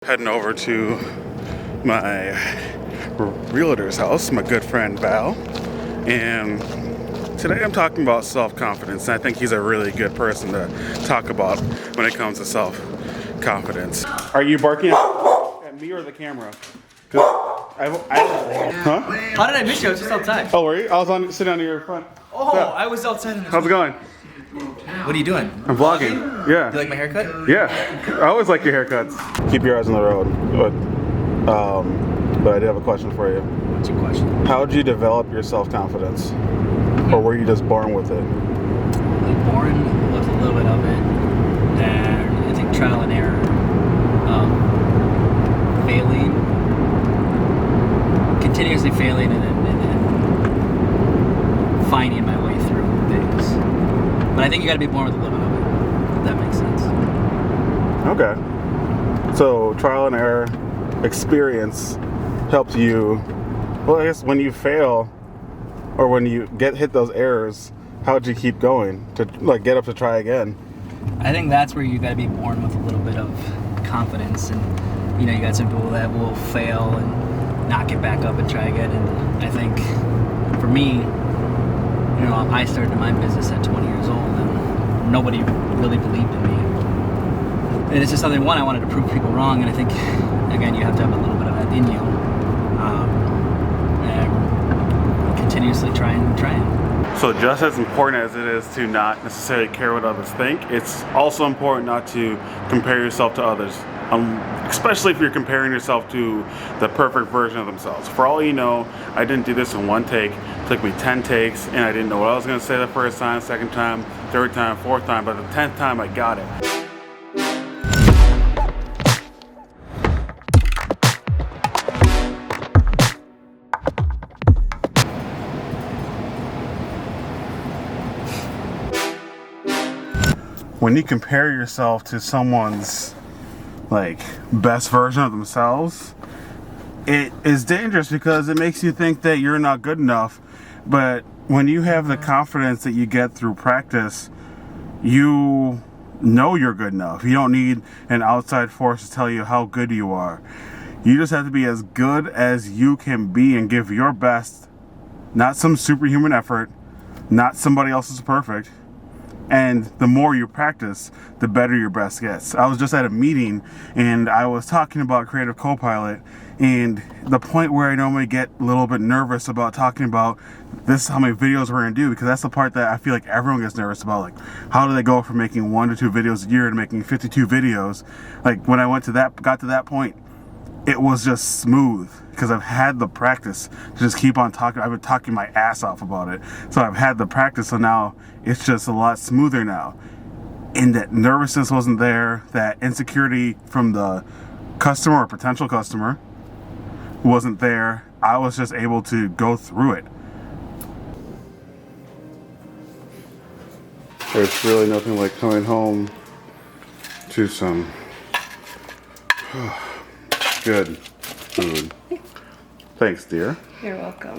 Heading over to my realtor's house, my good friend Val, and today I'm talking about self-confidence, and I think he's a really good person to talk about when it comes to self-confidence. Are you barking at me or the camera? Huh? How did I miss you? I was just outside. Oh, were you? I was sitting on your front. Oh, I was outside. How's it going? What are you doing? I'm vlogging. Yeah. You like my haircut? Yeah. I always like your haircuts. Keep your eyes on the road. But I do have a question for you. What's your question? How did you develop your self-confidence? Or were you just born with it? Born with a little bit of it. And I think trial and error. Failing. Continuously failing and then finding my way through things. But I think you gotta be born with a little bit of it, if that makes sense. Okay. So trial and error experience helped you. Well, I guess when you fail or when you hit those errors, how'd you keep going to get up to try again? I think that's where you gotta be born with a little bit of confidence, and you got some people that will fail and not get back up and try again. And I think for me, I started my business at 20 years old and nobody really believed in me. And it's just something, I wanted to prove people wrong, and I think, again, you have to have a little bit of that in you. And continuously trying. So just as important as it is to not necessarily care what others think, it's also important not to compare yourself to others. Especially if you're comparing yourself to the perfect version of themselves. For all you know, I didn't do this in one take. It took me 10 takes, and I didn't know what I was going to say the first time, second time, third time, fourth time, but the 10th time I got it. When you compare yourself to someone's best version of themselves, it is dangerous because it makes you think that you're not good enough. But when you have the confidence that you get through practice, you know you're good enough. You don't need an outside force to tell you how good you are. You just have to be as good as you can be and give your best, not some superhuman effort, not somebody else's perfect. And the more you practice, the better your best gets. I was just at a meeting and I was talking about Creative Copilot, and the point where I normally get a little bit nervous about talking about this is how many videos we're gonna do, because that's the part that I feel like everyone gets nervous about. How do they go from making 1 to 2 videos a year to making 52 videos? When I got to that point, it was just smooth because I've had the practice to just keep on talking. I've been talking my ass off about it. So I've had the practice, so now it's just a lot smoother now. And that nervousness wasn't there, that insecurity from the customer or potential customer wasn't there. I was just able to go through it. There's really nothing like coming home to some good food. Thanks, dear. You're welcome.